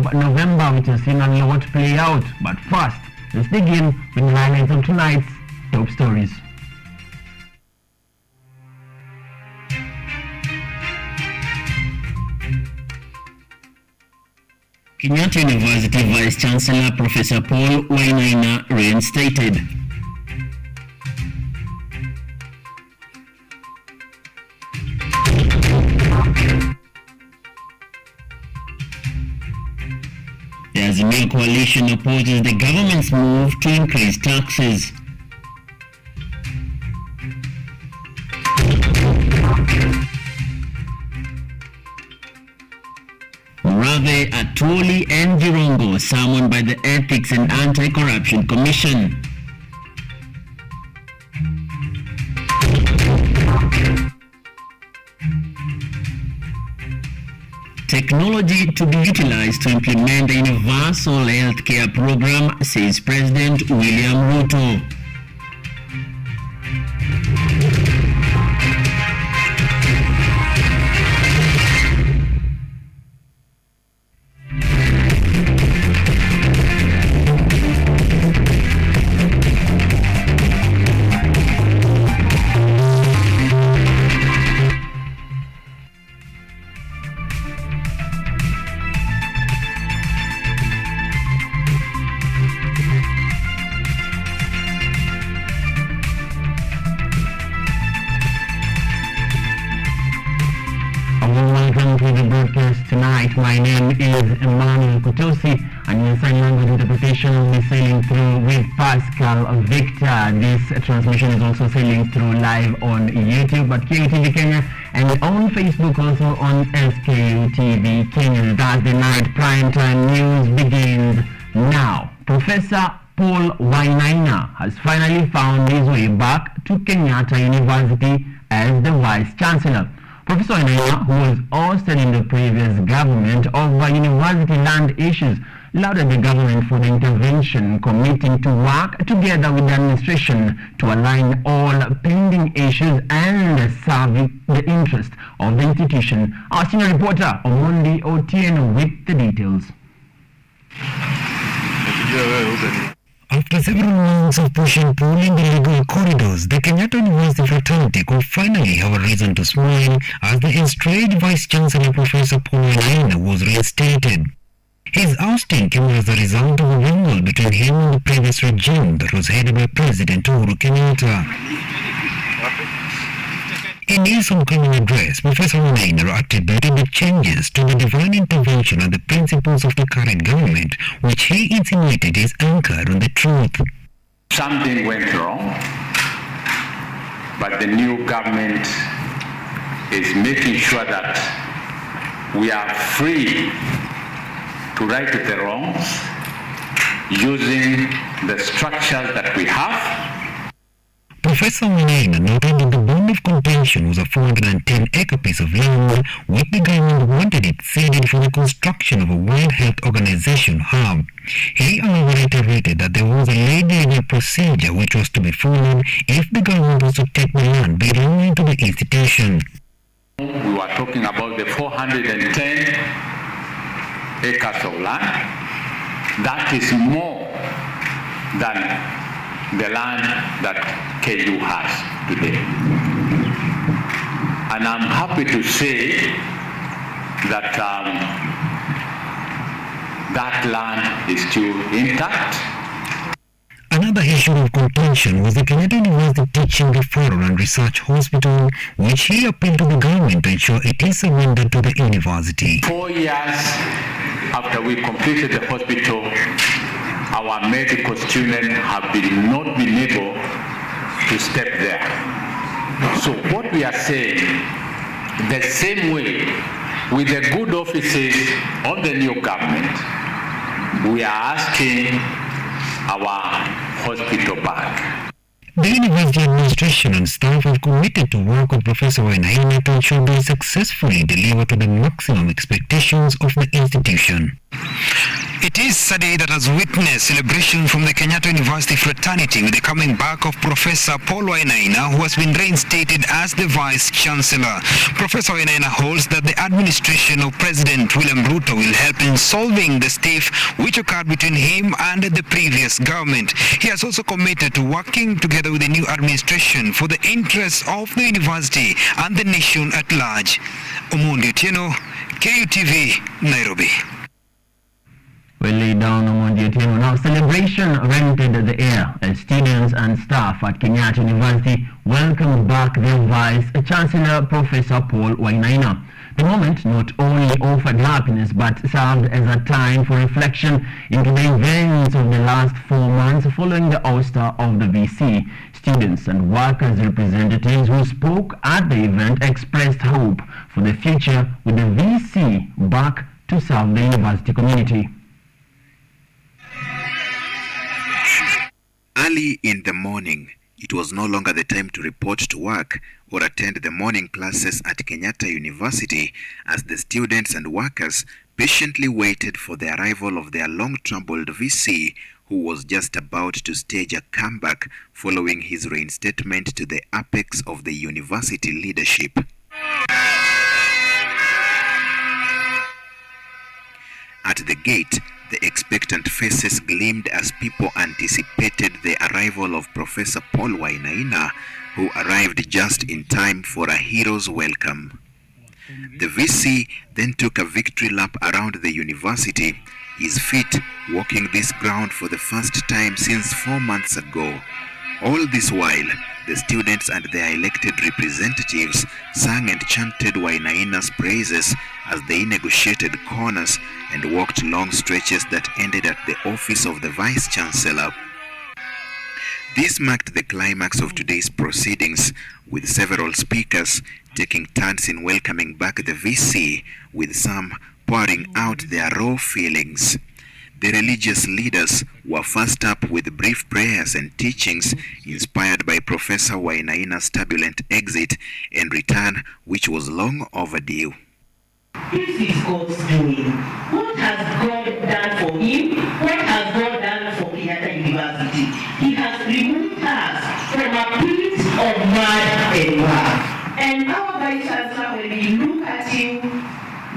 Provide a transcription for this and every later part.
of November, which has seen a lot play out. But first, let's begin with the highlights of tonight's top stories. Kenyatta University Vice Chancellor Professor Paul Wainaina reinstated. The Azimio coalition opposes the government's move to increase taxes. Morave, Atwoli and Jirongo summoned by the Ethics and Anti-Corruption Commission. Technology to be utilized to implement the universal healthcare program, says President William Ruto. Welcome to the broadcast tonight. My name is Emmanuel Kutosi, and in sign language interpretation will be sailing through with Pascal Victor. This transmission is also sailing through live on YouTube at KTV Kenya and on Facebook, also on SKUTV Kenya. Thursday night primetime news begins now. Professor Paul Wainaina has finally found his way back to Kenyatta University as the Vice Chancellor. Professor Wainaina, who was ousted in the previous government over university land issues, lauded the government for the intervention, committing to work together with the administration to align all pending issues and serve the interest of the institution. Our senior reporter, Omondi Otieno, with the details. After several months of pushing pull in the legal corridors, the Kenyatta University fraternity could finally have a reason to smile as the estranged Vice Chancellor Professor Paul Wainaina was reinstated. His ousting came as a result of a wrangle between him and the previous regime that was headed by President Uhuru Kenyatta. In his homecoming address, Professor Wainaina attributed the changes to the divine intervention and the principles of the current government, which he insinuated is anchored on the truth. Something went wrong, but the new government is making sure that we are free to right the wrongs using the structures that we have. Professor Wainaina noted that the bond of contention was a 410-acre piece of land which the government wanted it ceded for the construction of a World Health Organization hub. He however reiterated that there was a legal procedure which was to be followed if the government was to take the land belonging to the institution. We were talking about the 410 acres of land. That is more than the land that KU has today. And I'm happy to say that that land is still intact. Another issue of contention was the Kenyatta University Teaching Referral and Research Hospital, which he appealed to the government to ensure it is surrendered to the university. 4 years after we completed the hospital, our medical students have not been able to step there. So what we are saying, the same way with the good offices of the new government, we are asking our hospital back. The university administration and staff have committed to work with Professor Wainaina to ensure they successfully deliver to the maximum expectations of the institution. It is a day that has witnessed celebration from the Kenyatta University fraternity with the coming back of Professor Paul Wainaina, who has been reinstated as the Vice Chancellor. Professor Wainaina holds that the administration of President William Ruto will help in solving the stiff which occurred between him and the previous government. He has also committed to working together with the new administration for the interests of the university and the nation at large. Omondi Otieno, KUTV, Nairobi. We lay down on the table. Now, celebration rented the air as students and staff at Kenyatta University welcomed back their Vice Chancellor, Professor Paul Wainaina. The moment not only offered happiness but served as a time for reflection into the events of the last 4 months following the ouster of the VC. Students and workers representatives who spoke at the event expressed hope for the future with the VC back to serve the university community. Early in the morning, it was no longer the time to report to work or attend the morning classes at Kenyatta University as the students and workers patiently waited for the arrival of their long-troubled VC, who was just about to stage a comeback following his reinstatement to the apex of the university leadership. At the gate, the expectant faces gleamed as people anticipated the arrival of Professor Paul Wainaina, who arrived just in time for a hero's welcome. The VC then took a victory lap around the university, his feet walking this ground for the first time since 4 months ago. All this while, the students and their elected representatives sang and chanted Wainaina's praises as they negotiated corners and walked long stretches that ended at the office of the Vice Chancellor. This marked the climax of today's proceedings, with several speakers taking turns in welcoming back the VC, with some pouring out their raw feelings. The religious leaders were first up with brief prayers and teachings inspired by Professor Wainaina's turbulent exit and return, which was long overdue. This is God's doing. What has God done for him? What has God done for Kenyatta University? He has removed us from a pit of mud and rock. And our Vice Chancellor, when we look at him,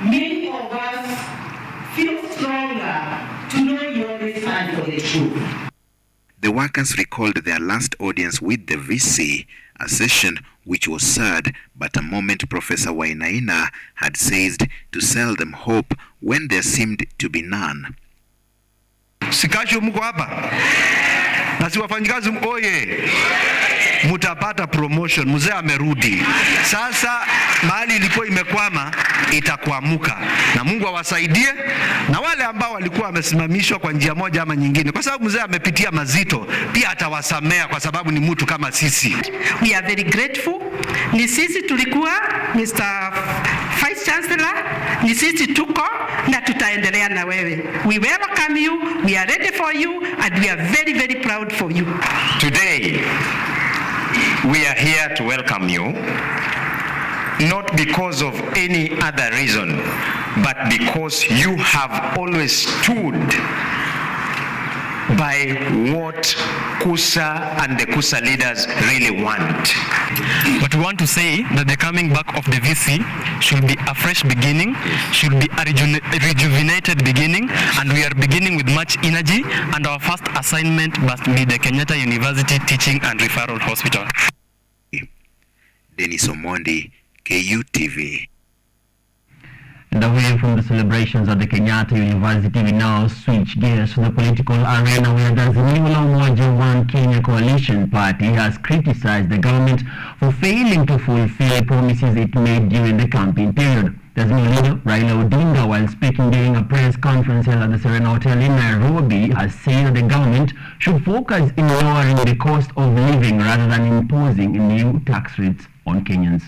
many of us feel stronger to know you always stand for the truth. The workers recalled their last audience with the VC, a session which was sad, but a moment Professor Wainaina had seized to sell them hope when there seemed to be none. Sikasho mko hapa? Na si wafanyikazi oye. Mutapata promotion, mzee amerudi. Sasa mahali ilikuwa imekwama itakuamuka. Na Mungu awasaidie na wale ambao walikuwa wamesimamishwa kwa njia moja ama nyingine. Kwa sababu mzee amepitia mazito, pia atawasamea kwa sababu ni mtu kama sisi. We are very grateful. Ni sisi tulikuwa Mr. Vice Chancellor, ni sisi tuko na tutaendelea na wewe. We welcome you, we are ready for you, and we are very, very proud for you. Today, we are here to welcome you, not because of any other reason, but because you have always stood by what KUSA and the KUSA leaders really want. But we want to say that the coming back of the VC should be a fresh beginning, should be a rejuvenated beginning, and we are beginning with much energy, and our first assignment must be the Kenyatta University Teaching and Referral Hospital. Dennis Omondi, KUTV. And away from the celebrations at the Kenyatta University, we now switch gears to the political arena, where the One Kenya Coalition Party has criticized the government for failing to fulfill promises it made during the campaign period. The leader, Raila Odinga, while speaking during a press conference held at the Serena Hotel in Nairobi, has said that the government should focus in lowering the cost of living rather than imposing new tax rates on Kenyans.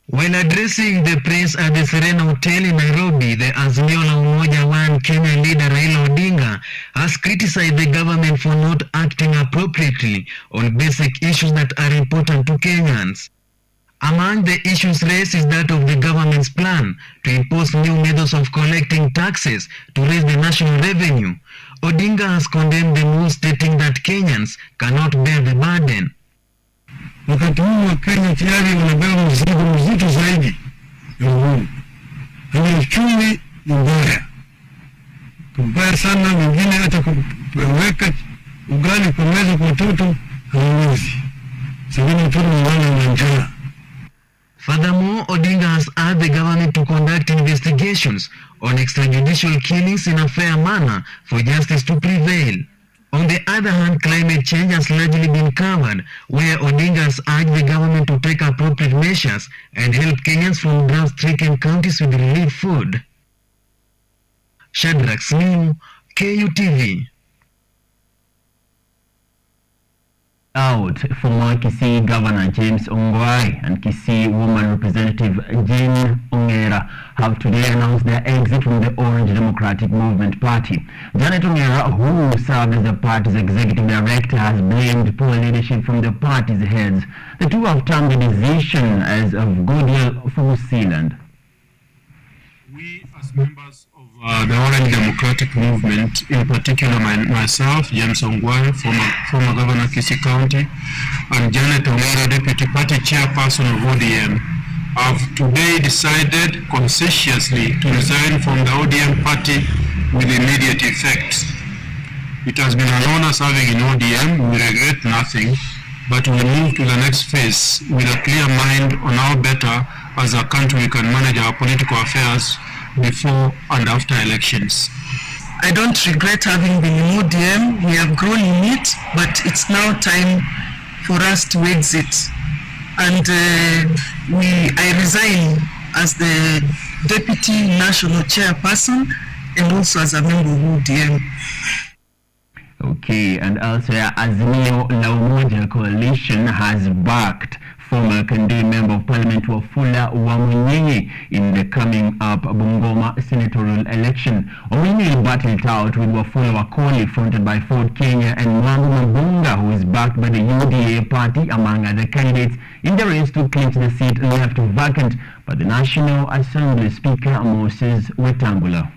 While addressing the press at the Serena Hotel in Nairobi, the One Kenya leader Raila Odinga has criticized the government for not acting appropriately on basic issues that are important to Kenyans. Among the issues raised is that of the government's plan to impose new methods of collecting taxes to raise the national revenue. Odinga has condemned the move, stating that Kenyans cannot bear the burden. Wakati huu wa Kenya tayari wanabeba mzigo mzito zaidi ya uhuru. Hali uchumi ni mbaya sana, wengine hata kuweka ugali kwa meza kwa watoto hawawezi. Sababu watoto wana njaa. Furthermore, Odinga has urged the government to conduct investigations on extrajudicial killings in a fair manner for justice to prevail. On the other hand, climate change has largely been covered, where Odinga has urged the government to take appropriate measures and help Kenyans from drought-stricken counties with relief food. Shadrach Sliu, KUTV. Out former Kisii Governor James Ongwae and Kisii Woman Representative Jane Ongera have today announced their exit from the Orange Democratic Movement Party. Janet Ongera, who served as the party's executive director, has blamed poor leadership from the party's heads. The two have termed the decision as of goodwill for New Zealand. We as members of the Orange Democratic Movement, in particular myself, James Ongwae, former Governor Kisii County, and Janet Ongera, Deputy Party Chairperson of ODM, have today decided conscientiously to resign from the ODM party with immediate effect. It has been an honor serving in ODM. We regret nothing, but we move to the next phase with a clear mind on how better as a country we can manage our political affairs before and after elections. I don't regret having been in ODM. We have grown in it, but it's now time for us to exit. And I resign as the Deputy National Chairperson and also as a member of ODM. Okay, and elsewhere, Azimio La Umoja coalition has backed former Kandui Member of Parliament Wafula Wamunyinyi in the coming up Bungoma senatorial election. Wamunyinyi battled it out with Wafula Wakoli, fronted by Ford Kenya, and Mwambu Mabunga, who is backed by the UDA party, among other candidates, in the race to clinch the seat left vacant by the National Assembly Speaker Moses Wetangula.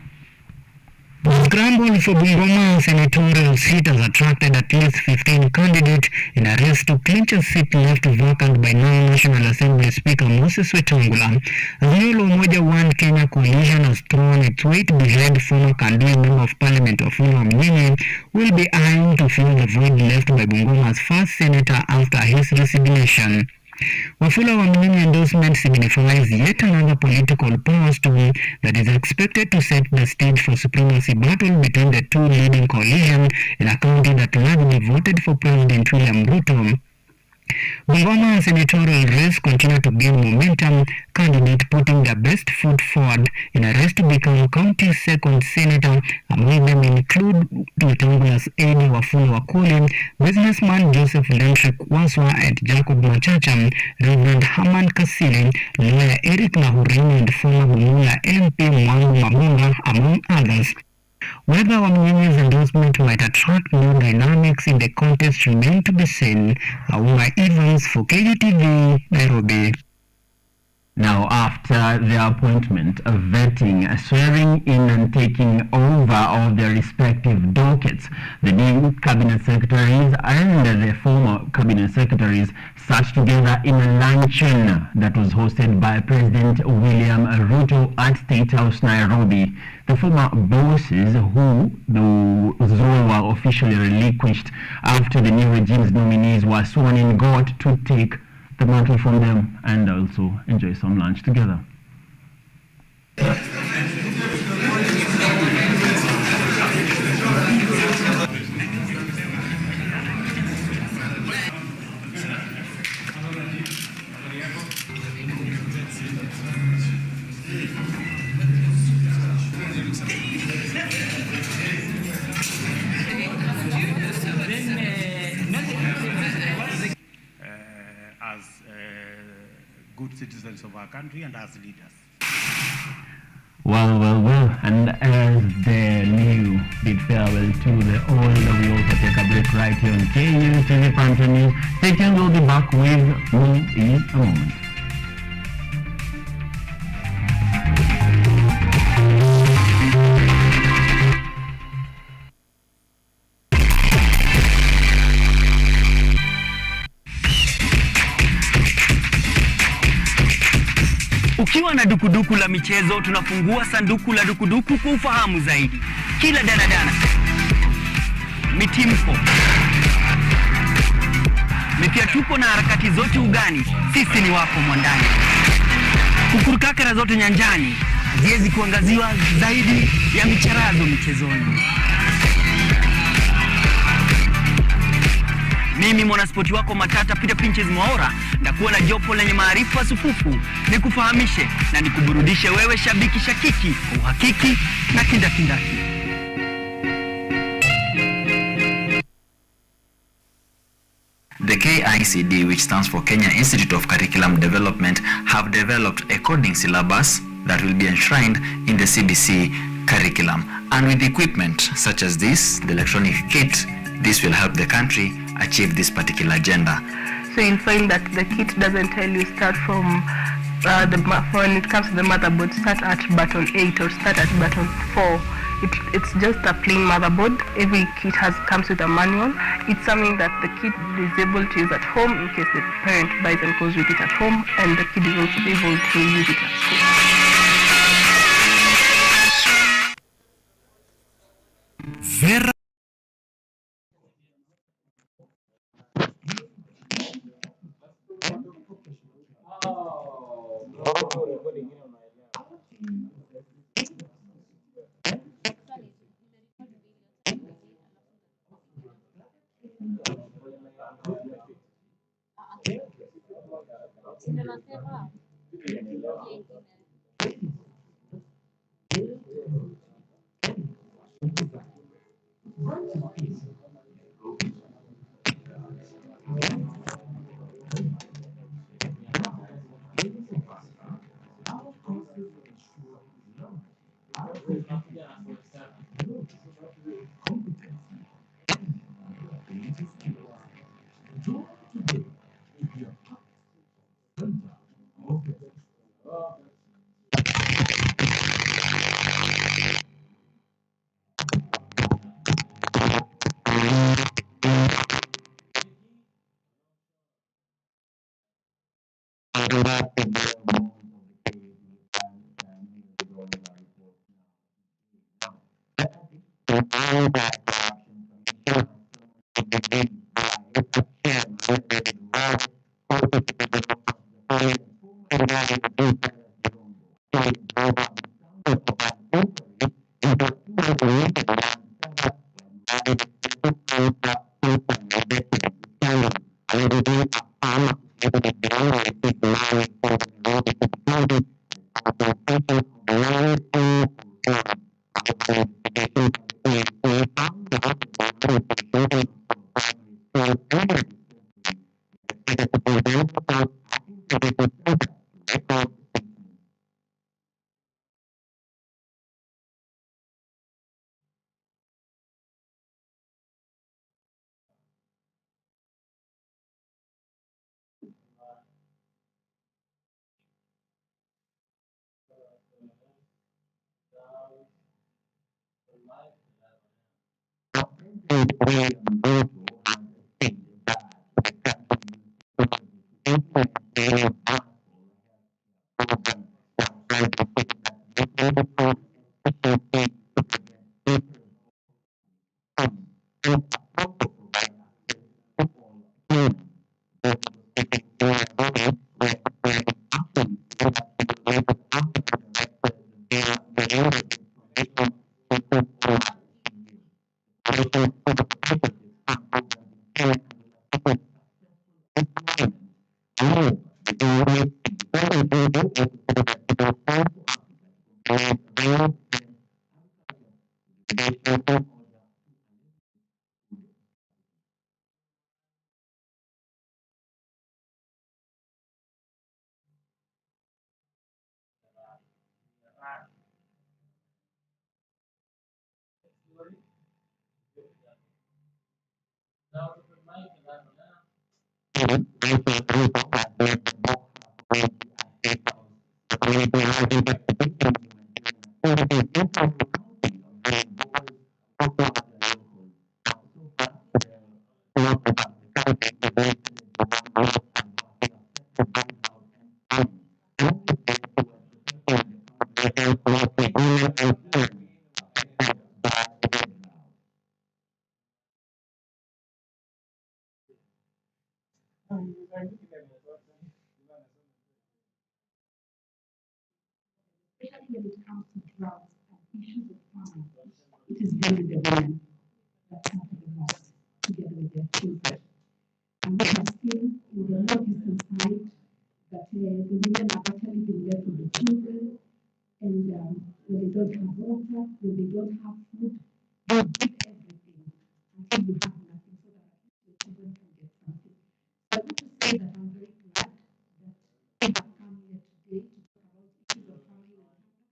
The scramble for Bungoma senatorial seat has attracted at least 15 candidates in a race to clinch a seat left vacant by now National Assembly Speaker Moses Wetangula. Azimio La Umoja One Kenya coalition has thrown its weight behind former Kandui Member of Parliament Wafula Wamunyinyi, who will be eyeing to fill the void left by Bungoma's first senator after his resignation. Wafula Wamunyinyi endorsement signifies yet another political power storm that is expected to set the stage for supremacy battle between the two leading coalitions in a county that largely voted for President William Ruto. Bungoma senatorial race continue to gain momentum, candidate putting their best foot forward in a race to become county's second senator. Among them include Wetangula's aide Wafula Wakoli, businessman Joseph Lentrick Waswa and Jacob Machacha, Reverend Herman Kasile, lawyer Eric Nahurini, and former Bungoma MP Mwambu Mabunga, among others. Whether Wamunyinyi's endorsement might attract new dynamics in the contest remains to be seen. Auma Evans for KUTV, Nairobi. Now, after their appointment, vetting, swearing in and taking over of their respective dockets, the new cabinet secretaries and the former cabinet secretaries sat together in a luncheon that was hosted by President William Ruto at State House, Nairobi. The former bosses, whose role were officially relinquished after the new regime's nominees were sworn in, got to take the mantle from them and also enjoy some lunch together. As good citizens of our country and as leaders. Well, and as the new bid farewell to the old, we also take a break right here on KUTV Prime News. Stay tuned, we'll be back with more in a moment. na dukuduku la michezo, tunafungua sanduku la dukuduku kwa ufahamu zaidi. Kila danadana, mitimko, mifiatuko na harakati zote ugani, sisi ni wako mwandani. Kukurukakara zote nyanjani, ziezi kuangaziwa zaidi ya micharazo michezoni. Mimi mwanaspoti wako matata Peter Pinches Mwaora, na kuwa na jopo lenye maarifa sufufu, nikufahamishe na nikuburudishe wewe shabiki shakiki kwa uhakiki na kindakindaki. The KICD, which stands for Kenya Institute of Curriculum Development, have developed a coding syllabus that will be enshrined in the CBC curriculum. And with equipment such as this, the electronic kit, this will help the country achieve this particular agenda. So you'll find that the kit doesn't tell you start from when it comes to the motherboard, start at button 8 or start at button 4. It's just a plain motherboard. Every kit comes with a manual. It's something that the kid is able to use at home in case the parent buys and goes with it at home, and the kid is also able to use it at school. Vera especially the women that suffer the most together with their children. And we have seen in the northeastern side that the women have actually been left with the children, and when they don't have water, when they don't have food, they give everything until you have nothing so that your children can get something. So I want to say that I'm very glad that we have come here today to talk about issues of family and hunger,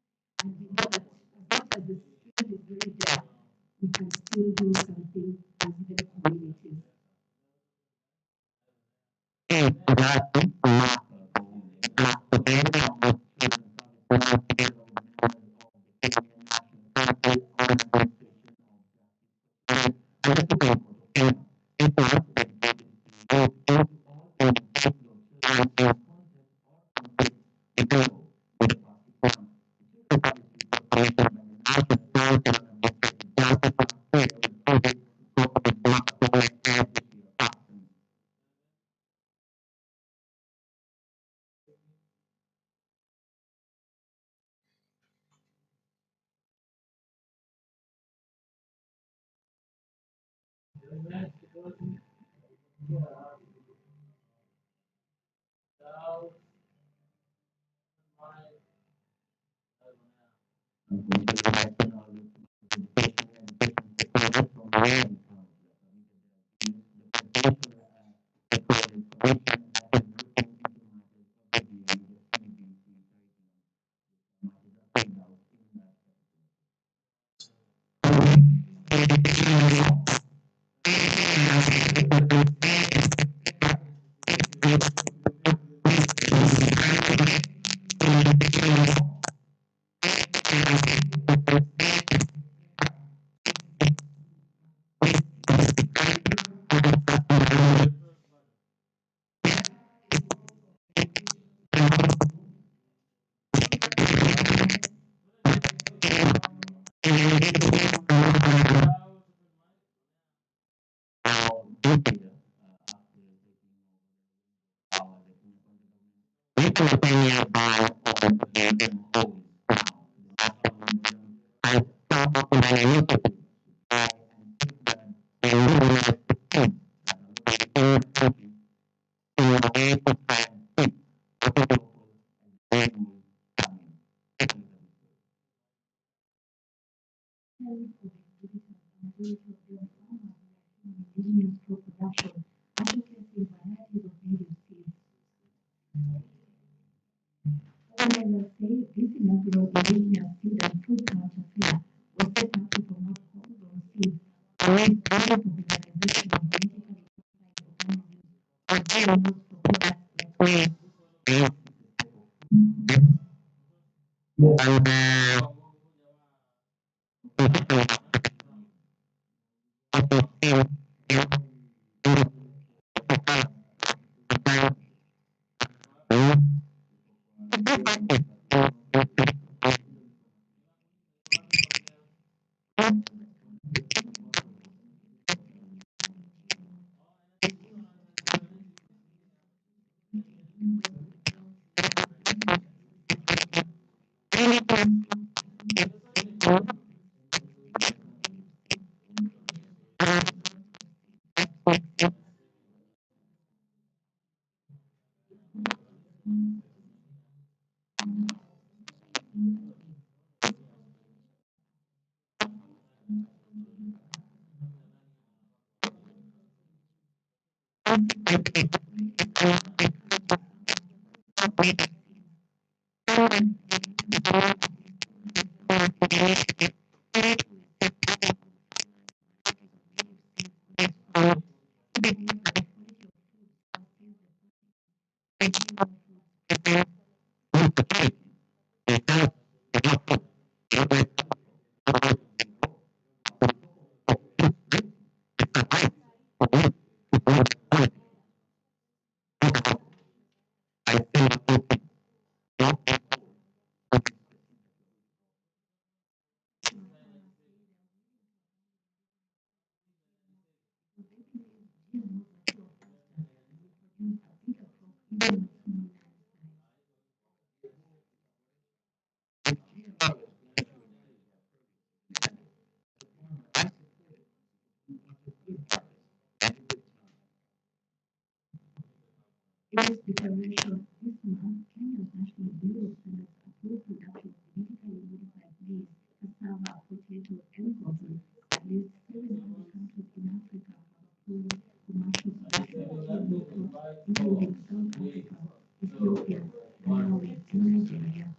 and we know that as much as the strength is very there, we can still do something as even communities. Indigenous food production, showcasing varieties of native seeds. As I was saying, this inaugural Indigenous Seed and Food Culture Fair was set up to promote homegrown seeds and raise awareness of the popularization of genetically modified organisms as they are used for products like maize. In its declaration this month, Kenya's National Bureau of Standards approved production of genetically modified maize, cassava, potato, and cotton. At least 7 other countries in Africa have approved commercial production of GMO crops, including South Africa, Ethiopia, Malawi, and Nigeria.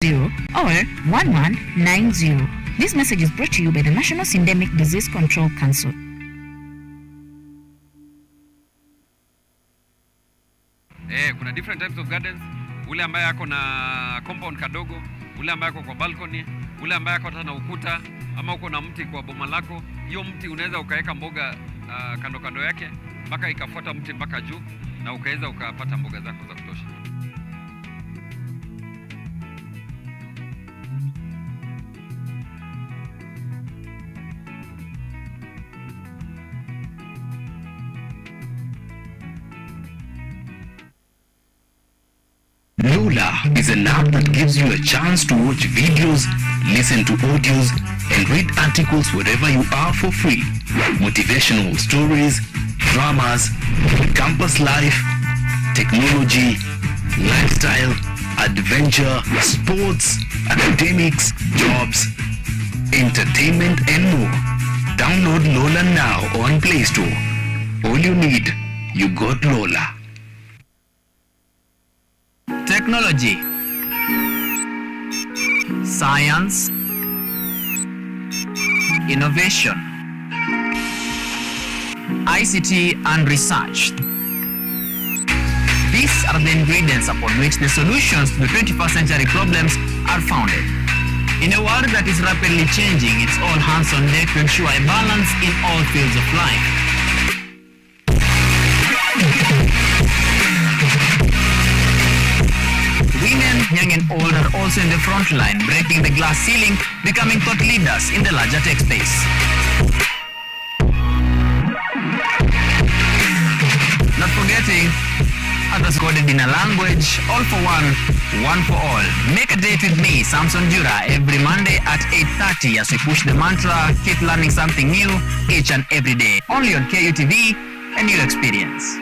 or 1190. This message is brought to you by the National Syndemic Disease Control Council. Kuna different types of gardens. Ule ambaye ako na compound kadogo, ule ambaye ako kwa balcony, ule ambaye ako hata na ukuta, ama uko na mti kwa boma lako. Hiyo mti unaweza ukaweka mboga kando kando yake mpaka ikafuata mti mpaka juu, na ukaweza ukapata mboga zako za kutosha. Lola is an app that gives you a chance to watch videos, listen to audios, and read articles wherever you are for free. Motivational stories, dramas, campus life, technology, lifestyle, adventure, sports, academics, jobs, entertainment, and more. Download Lola now on Play Store. All you need, you got Lola. Technology, science, innovation, ICT and research. These are the ingredients upon which the solutions to the 21st century problems are founded. In a world that is rapidly changing, it's all hands on deck to ensure a balance in all fields of life. Women, young and old, are also in the front line, breaking the glass ceiling, becoming thought leaders in the larger tech space. Not forgetting, others coded in a language, all for one for all. Make a date with me, Samson Jura, every Monday at 8:30 as we push the mantra, keep learning something new each and every day. Only on KUTV, a new experience.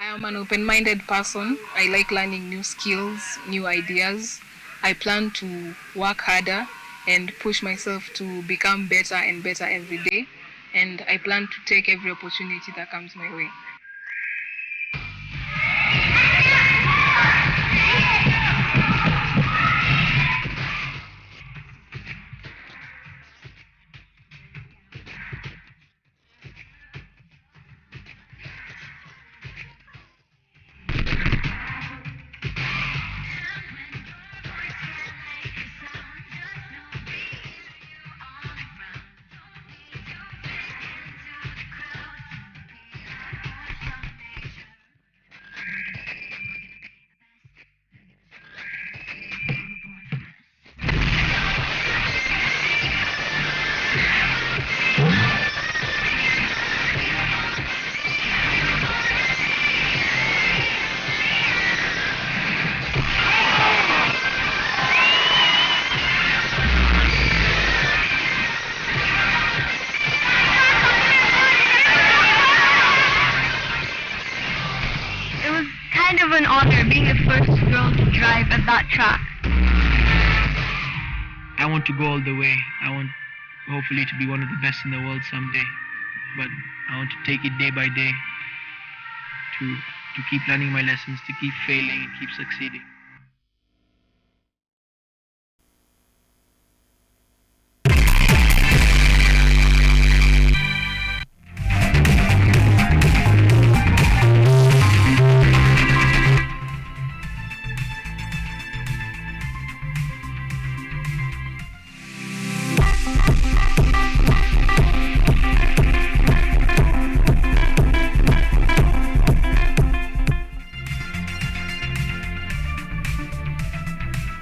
I am an open-minded person. I like learning new skills, new ideas. I plan to work harder and push myself to become better and better every day. And I plan to take every opportunity that comes my way. An honor being the first girl to drive at that track. I want to go all the way. I want hopefully to be one of the best in the world someday. But I want to take it day by day to keep learning my lessons, to keep failing and keep succeeding.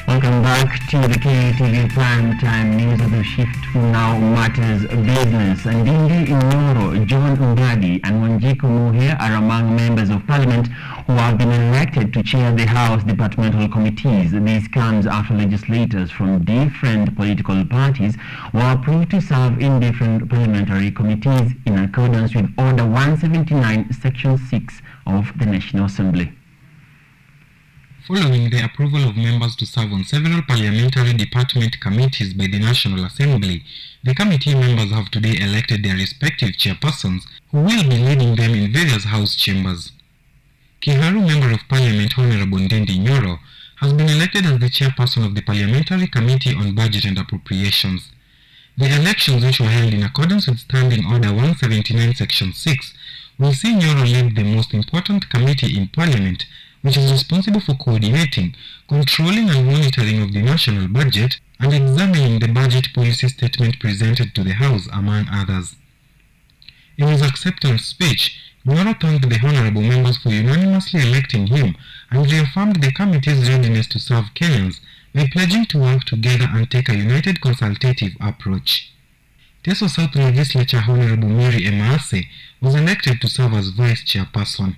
Welcome back to the KTV Prime Time News of the Shift Now Matters Business. And Ndindi Inyoro, John Ngadi and Wanjiku Muhe are among members of Parliament who have been elected to chair the House departmental committees. This comes after legislators from different political parties were approved to serve in different parliamentary committees in accordance with Order 179, Section 6 of the National Assembly. Following the approval of members to serve on several parliamentary department committees by the National Assembly, the committee members have today elected their respective chairpersons who will be leading them in various Kenya's House chambers. Kiharu Member of Parliament Honorable Ndendi Nyoro has been elected as the chairperson of the Parliamentary Committee on Budget and Appropriations. The elections, which were held in accordance with Standing Order 179 Section 6, will see Nyoro lead the most important committee in Parliament, which is responsible for coordinating, controlling and monitoring of the national budget and examining the budget policy statement presented to the House, among others. In his acceptance speech, Nyoro thanked the honorable members for unanimously electing him and reaffirmed the committee's readiness to serve Kenyans by pledging to work together and take a united consultative approach. Teso South Legislature Honorable Mary Emmanuel was elected to serve as vice chairperson.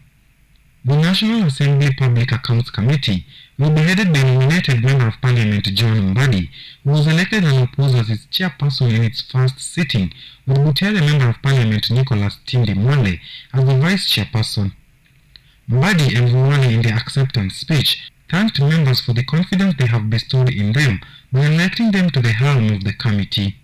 The National Assembly Public Accounts Committee will be headed by nominated Member of Parliament John Mbadi, who was elected unopposed as its chairperson in its first sitting, with Butere Member of Parliament Nicholas Tindi Mwale as the vice chairperson. Mbadi and Mwale, in their acceptance speech, thanked members for the confidence they have bestowed in them by electing them to the helm of the committee.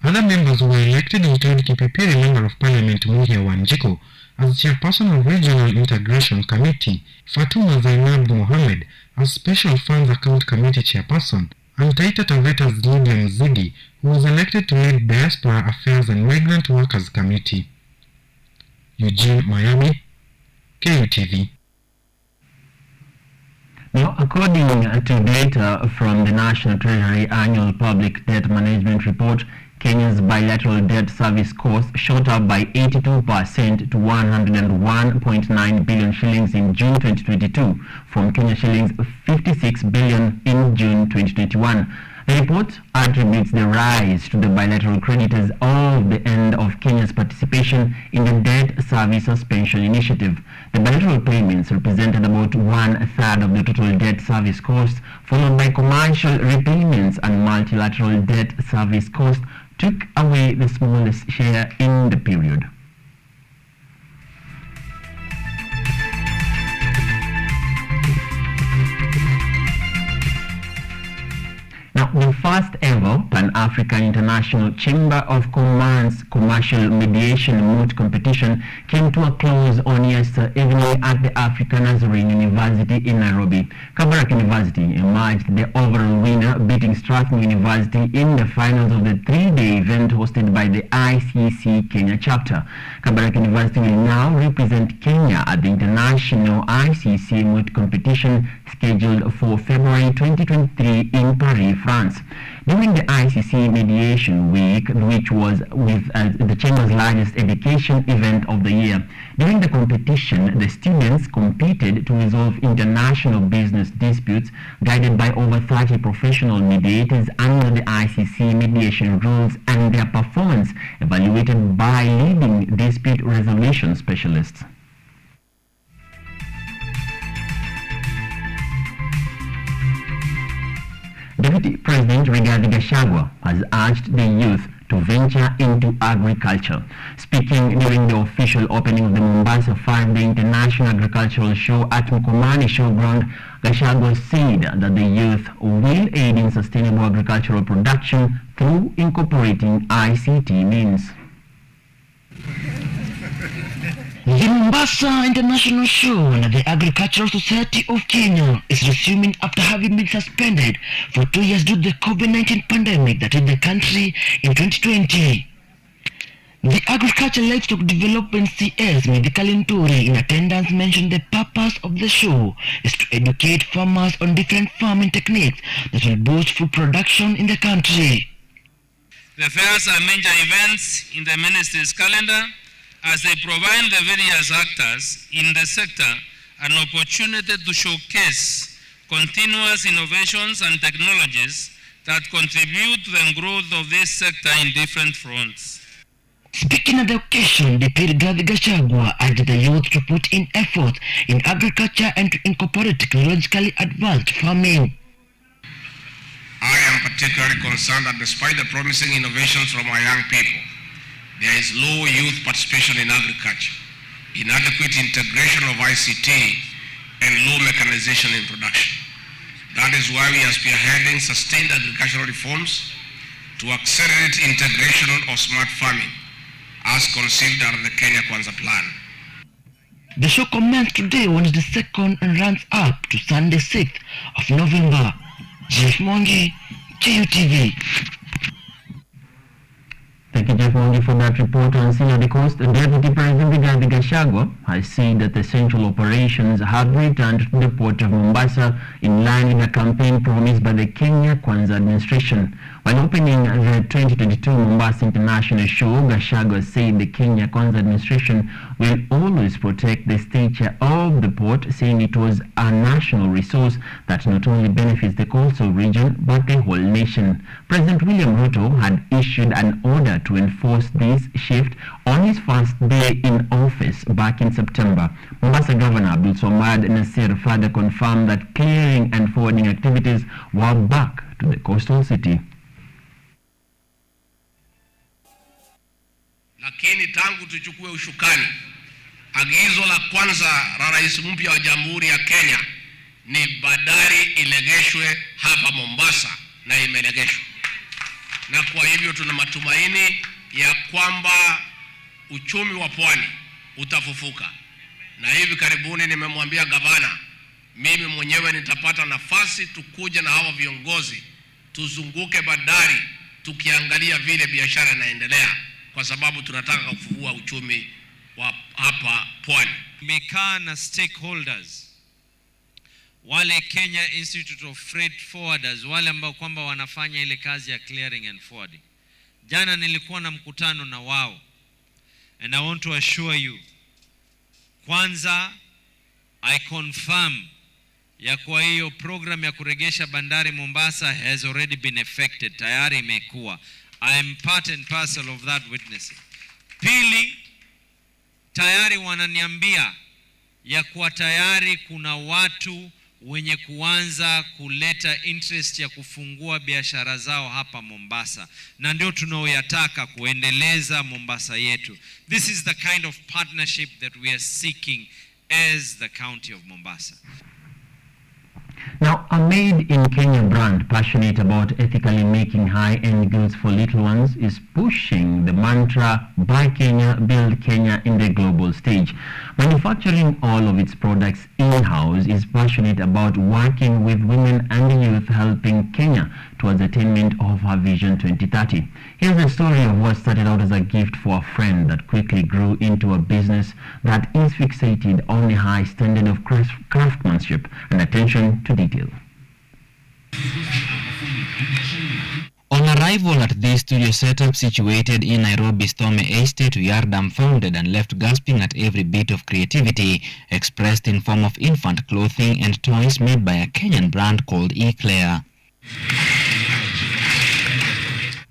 Other members who were elected include Kipipiri Member of Parliament Muhia Wanjiko as chairperson of Regional Integration Committee, Fatuma Zainab Mohammed as Special Funds Account Committee chairperson, and Taita Taveta's Lydia Mzigi, who was elected to lead Diaspora Affairs and Migrant Workers Committee. Eugene Miami, KUTV. Now, according to data from the National Treasury Annual Public Debt Management Report, Kenya's bilateral debt service cost shot up by 82% to 101.9 billion shillings in June 2022 from Kenya shillings 56 billion in June 2021. The report attributes the rise to the bilateral creditors of the end of Kenya's participation in the Debt Service Suspension Initiative. The bilateral payments represented about 1/3 of the total debt service cost, followed by commercial repayments, and multilateral debt service cost took away the smallest share in the period. Now, the first ever Pan-African International Chamber of Commerce Commercial Mediation Moot competition came to a close on yesterday evening at the African Nazarene University in Nairobi. Kabarak University emerged the overall winner, beating Strathmore University in the finals of the three-day event hosted by the ICC Kenya chapter. Kabarak University will now represent Kenya at the International ICC Moot competition scheduled for February 2023 in Paris, France. During the ICC Mediation Week, which was with the Chamber's largest education event of the year, during the competition, the students competed to resolve international business disputes guided by over 30 professional mediators under the ICC mediation rules, and their performance evaluated by leading dispute resolution specialists. Deputy President Rigathi Gachagua has urged the youth to venture into agriculture. Speaking during the official opening of the Mombasa 5-day International Agricultural Show at Mkomani Showground, Gachagua said that the youth will aid in sustainable agricultural production through incorporating ICT means. The Mombasa International Show under the Agricultural Society of Kenya is resuming after having been suspended for 2 years due to the COVID-19 pandemic that hit the country in 2020. The Agriculture Livestock Development CS Medikali Nturi in attendance mentioned the purpose of the show is to educate farmers on different farming techniques that will boost food production in the country. The fairs are major events in the ministry's calendar, as they provide the various actors in the sector an opportunity to showcase continuous innovations and technologies that contribute to the growth of this sector in different fronts. Speaking at the occasion, Deputy Rigathi Gachagua urged the youth to put in effort in agriculture and to incorporate technologically advanced farming. I am particularly concerned that despite the promising innovations from our young people, there is low youth participation in agriculture, inadequate integration of ICT, and low mechanization in production. That is why we are spearheading sustained agricultural reforms to accelerate integration of smart farming, as conceived under the Kenya Kwanza plan. The show commenced today, Wednesday 2nd, and runs up to Sunday 6th of November. Jeff Mongi, KUTV. Thank you, Jeff Mongi, for that report on Scene of the Coast. Deputy President Rigathi Gachagua has said that essential operations have returned to the port of Mombasa in line with the campaign promised by the Kenya Kwanza administration. While opening the 2022 Mombasa International Show, Gachagua said the Kenya Kwanza administration will always protect the stature of the port, saying it was a national resource that not only benefits the coastal region but the whole nation. President William Ruto had issued an order to enforce this shift on his first day in office back in September. Mombasa Governor Abdul Swamad Nasir further confirmed that clearing and forwarding activities were back to the coastal city. Lakini tangu tuchukue ushukani, agizo la kwanza la rais mpya wa Jamhuri ya Kenya ni bandari ilegeshwe hapa Mombasa, na imelegeshwa. Na kwa hivyo tuna matumaini ya kwamba uchumi wa pwani utafufuka. Na hivi karibuni nimemwambia gavana, mimi mwenyewe nitapata nafasi tukuja na hawa viongozi tuzunguke bandari tukiangalia vile biashara inaendelea, kwa sababu tunataka kufufua uchumi wa hapa pwani. Tumekaa na stakeholders, wale Kenya Institute of Freight Forwarders, wale ambao kwamba wanafanya ile kazi ya clearing and forwarding. Jana nilikuwa na mkutano na wao, and I want to assure you, kwanza I confirm ya kwa hiyo program ya kuregesha bandari Mombasa has already been effected, tayari imekuwa. I am part and parcel of that witnessing. Pili, tayari wananiambia ya kuwa tayari kuna watu wenye kuanza kuleta interest ya kufungua biashara zao hapa Mombasa, na ndio tunaoyataka kuendeleza Mombasa yetu. This is the kind of partnership that we are seeking as the county of Mombasa. Now, a made in Kenya brand passionate about ethically making high-end goods for little ones is pushing the mantra Buy Kenya, Build Kenya in the global stage. Manufacturing all of its products in-house, is passionate about working with women and youth, helping Kenya towards attainment of her Vision 2030. Here's the story of what started out as a gift for a friend that quickly grew into a business that is fixated on a high standard of craftsmanship and attention to detail. On arrival at this studio setup situated in Nairobi's Thome Estate, we are dumbfounded and left gasping at every bit of creativity expressed in form of infant clothing and toys made by a Kenyan brand called Eclair.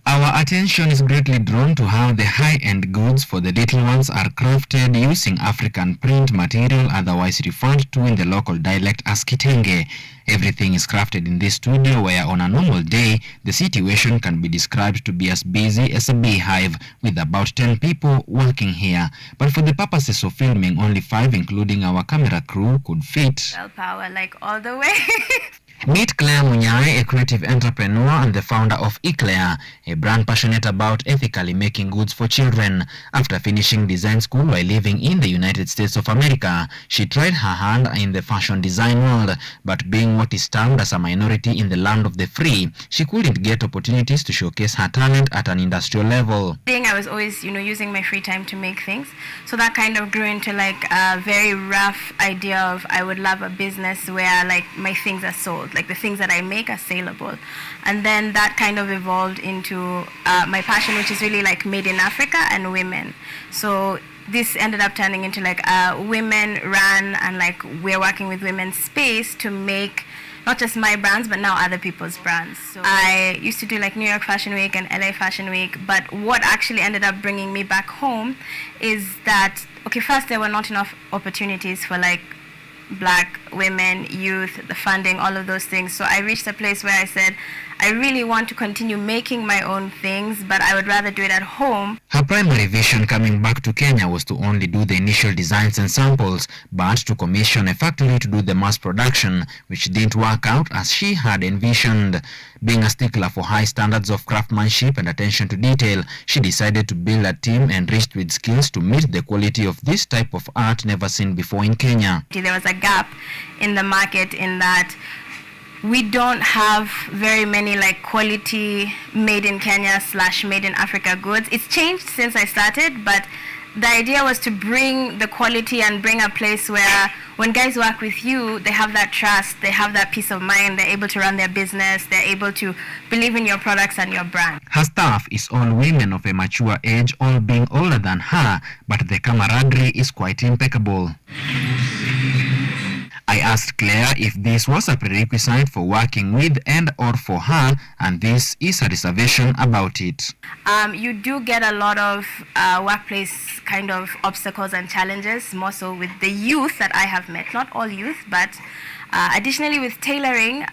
Our attention is greatly drawn to how the high-end goods for the little ones are crafted using African print material, otherwise referred to in the local dialect as kitenge. Everything is crafted in this studio where on a normal day, the situation can be described to be as busy as a beehive, with about 10 people working here. But for the purposes of filming, only 5, including our camera crew, could fit. Power, like all the way. Meet Claire Munyai, a creative entrepreneur and the founder of Eclair, a brand passionate about ethically making goods for children. After finishing design school while living in the United States of America, she tried her hand in the fashion design world, but being what is termed as a minority in the land of the free, she couldn't get opportunities to showcase her talent at an industrial level. I was always, using my free time to make things. So that kind of grew into like a very rough idea of I would love a business where like my things are sold. Like the things that I make are saleable. And then that kind of evolved into my passion, which is really like made in Africa and women. So this ended up turning into like a women run, and like we're working with women's space to make not just my brands, but now other people's brands. So I used to do like New York Fashion Week and LA Fashion Week, but what actually ended up bringing me back home is that, okay, first there were not enough opportunities for like black women, youth, the funding, all of those things. So I reached a place where I said, I really want to continue making my own things, but I would rather do it at home. Her primary vision coming back to Kenya was to only do the initial designs and samples, but to commission a factory to do the mass production, which didn't work out as she had envisioned. Being a stickler for high standards of craftsmanship and attention to detail, she decided to build a team enriched with skills to meet the quality of this type of art never seen before in Kenya. There was a gap in the market in that we don't have very many like quality made in Kenya / made in Africa goods. It's changed since I started, but the idea was to bring the quality and bring a place where when guys work with you, they have that trust, they have that peace of mind, they're able to run their business, they're able to believe in your products and your brand. Her staff is all women of a mature age, all being older than her, but the camaraderie is quite impeccable. I asked Claire if this was a prerequisite for working with and or for her, and this is her reservation about it. You do get a lot of workplace kind of obstacles and challenges, more so with the youth that I have met. Not all youth, but additionally with tailoring,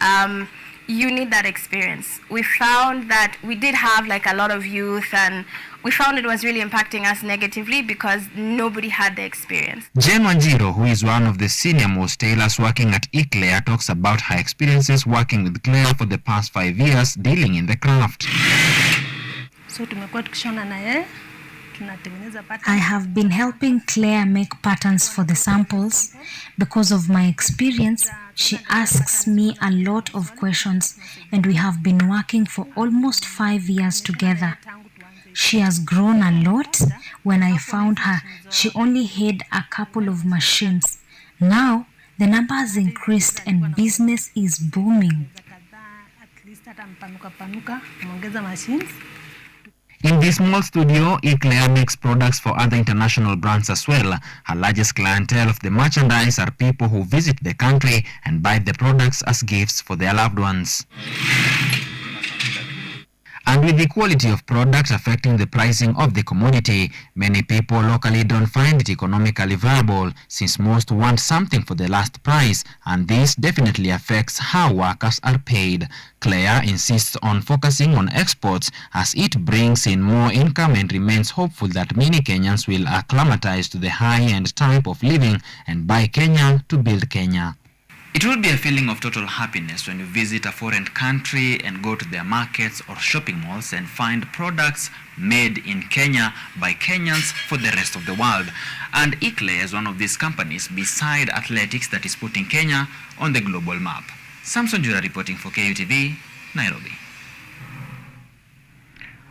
you need that experience. We found that we did have like a lot of youth, and we found it was really impacting us negatively because nobody had the experience. Jane Wanjiro, who is one of the senior most tailors working at Eclair, talks about her experiences working with Claire for the past 5 years dealing in the craft. So I have been helping Claire make patterns for the samples. Because of my experience, she asks me a lot of questions, and we have been working for almost 5 years together. She has grown a lot. When I found her, she only had a couple of machines. Now, the number has increased and business is booming. In this small studio, Eclair makes products for other international brands as well. Her largest clientele of the merchandise are people who visit the country and buy the products as gifts for their loved ones. And with the quality of products affecting the pricing of the commodity, many people locally don't find it economically viable, since most want something for the last price, and this definitely affects how workers are paid. Claire insists on focusing on exports as it brings in more income and remains hopeful that many Kenyans will acclimatize to the high-end type of living and buy Kenya to build Kenya. It will be a feeling of total happiness when you visit a foreign country and go to their markets or shopping malls and find products made in Kenya by Kenyans for the rest of the world. And Eclair is one of these companies beside athletics that is putting Kenya on the global map. Samson Jura reporting for KUTV, Nairobi.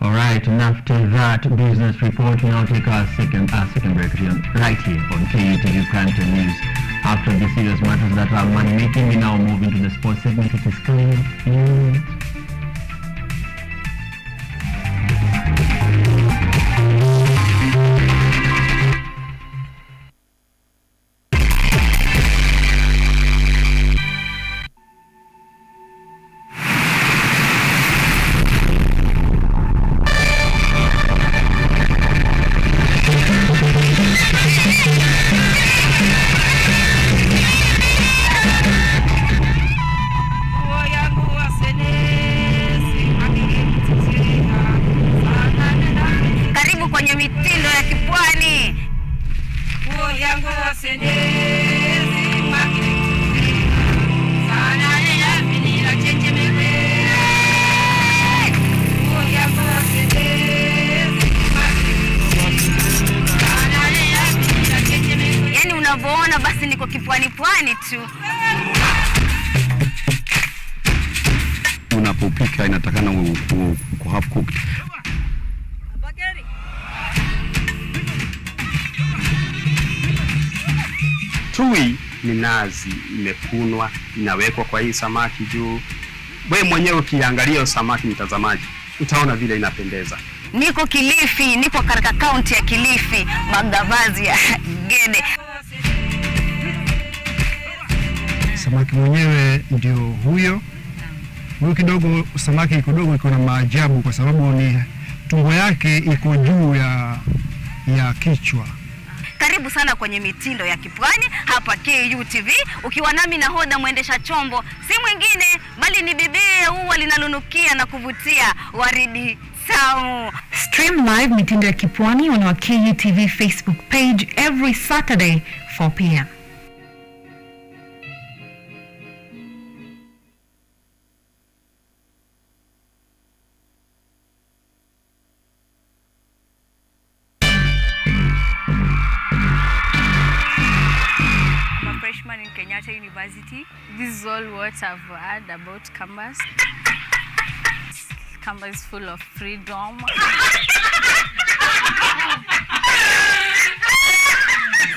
All right, and after that business report, we now take our second break right here on KUTV Prime Time News. After the serious matters that are money-making, we now move into the sports segment, which is coming up in a minute. Unapopika inatakana half cooked. Tui ni nazi imekunwa, inawekwa kwa hii samaki juu. Wewe mwenyewe ukiangalia samaki, mtazamaji, utaona vile inapendeza. Niko Kilifi, niko katika kaunti ya Kilifi, magavazi ya Gede. Samaki mwenyewe ndio huyo kidogo. Samaki kidogo iko na maajabu kwa sababu ni tumbo yake iko juu ya kichwa. Karibu sana kwenye mitindo ya kipwani hapa KUTV, ukiwa nami nahodha mwendesha chombo, si mwingine bali ni bibie huwa linalunukia na kuvutia, Waridi Samu. Stream live mitindo ya kipwani on our KUTV Facebook page every Saturday 4 p.m. Freshman in Kenyatta University. This is all what I've heard about campus. Campus is full of freedom.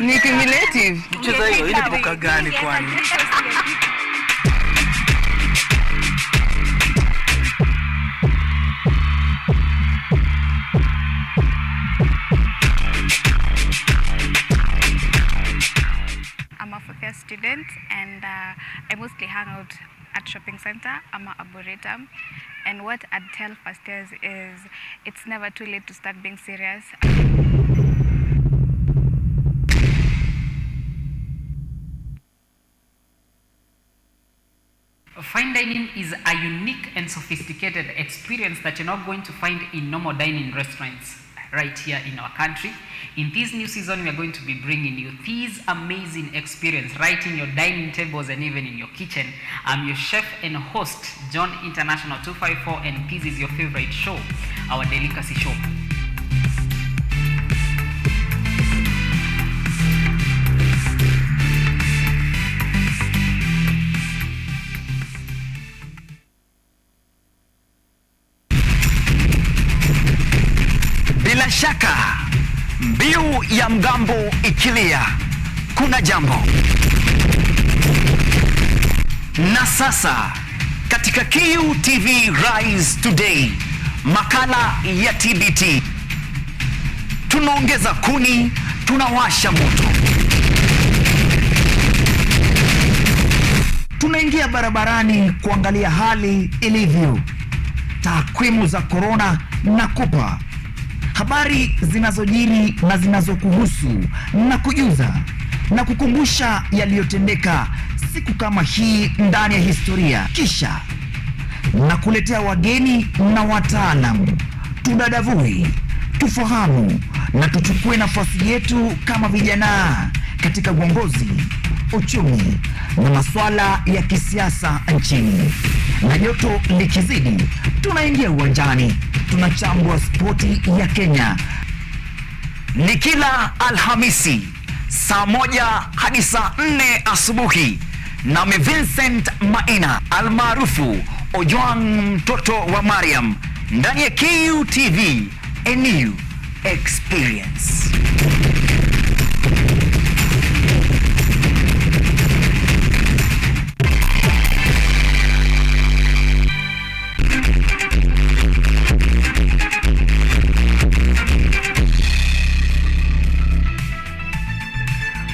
Ni cumulative. Mchezo hiyo ile poka gani kwani? Student, and I mostly hang out at shopping center. I'm an arboretum, and what I'd tell first years is it's never too late to start being serious. Fine dining is a unique and sophisticated experience that you're not going to find in normal dining restaurants right here in our country. In this new season, we are going to be bringing you this amazing experience right in your dining tables and even in your kitchen. I'm your chef and host, John International 254, and this is your favorite show, our Delicacy Show. Bila shaka, mbiu ya mgambo ikilia, kuna jambo. Na sasa, katika KUTV Rise Today, makala ya TBT. Tunaongeza kuni, tunawasha moto. Tunaingia barabarani kuangalia hali ilivyo. Takwimu za corona na kupa. Habari zinazojiri na zinazokuhusu na kujuza na kukumbusha yaliyotendeka siku kama hii ndani ya historia. Kisha na kuletea wageni na wataalamu. Tudadavui, tufahamu na tuchukue nafasi yetu kama vijana katika uongozi, uchumi na masuala ya kisiasa nchini. Na joto likizidi, tunaingia uwanjani. Tunachambua spoti ya Kenya. Ni kila Alhamisi saa 1 hadi saa 4 asubuhi, nami Vincent Maina almaarufu Ojwang mtoto wa Mariam, ndani ya KUTV, a new experience.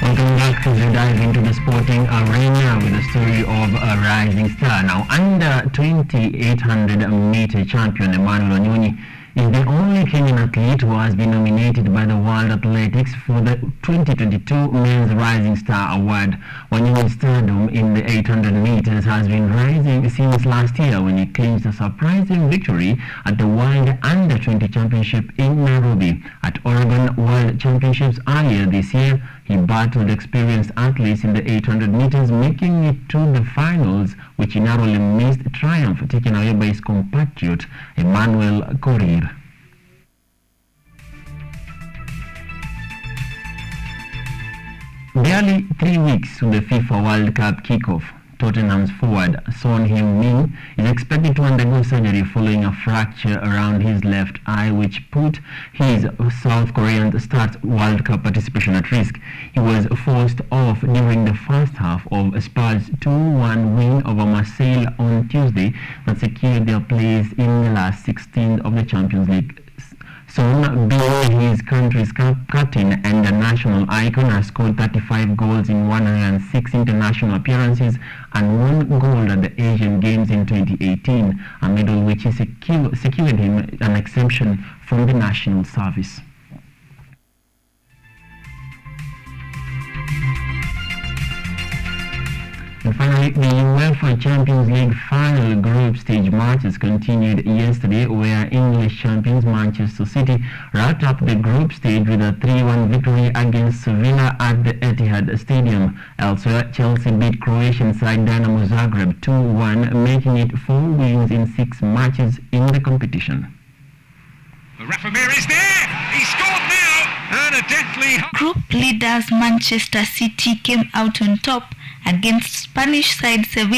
Welcome back as we dive into the sporting arena with the story of a rising star. Now, under 800 meter champion Emmanuel is the only Kenyan athlete who has been nominated by the World Athletics for the 2022 Men's Rising Star Award. Wanyonyi's stardom in the 800 meters has been rising since last year when he clinched a surprising victory at the World Under 20 Championship in Nairobi. At Oregon World Championships earlier this year, he battled experienced athletes in the 800 meters, making it to the finals, which he narrowly missed. Triumph taken away by his compatriot Emmanuel. Barely 3 weeks to the FIFA World Cup kickoff, Tottenham's forward Son Heung-min is expected to undergo surgery following a fracture around his left eye, which put his South Korean star's World Cup participation at risk. He was forced off during the first half of Spurs' 2-1 win over Marseille on Tuesday that secured their place in the last 16 of the Champions League. Son, being his country's captain and a national icon, has scored 35 goals in 106 international appearances and 1 goal at the Asian Games in 2018, a medal which secured him an exemption from the national service. And finally, the UEFA Champions League final group stage matches continued yesterday, where English champions Manchester City wrapped up the group stage with a 3-1 victory against Sevilla at the Etihad Stadium. Elsewhere, Chelsea beat Croatian side Dinamo Zagreb 2-1, making it 4 wins in 6 matches in the competition. Rafamir is there! He scored now! And a deathly... Group leaders Manchester City came out on top against Spanish side Sevilla.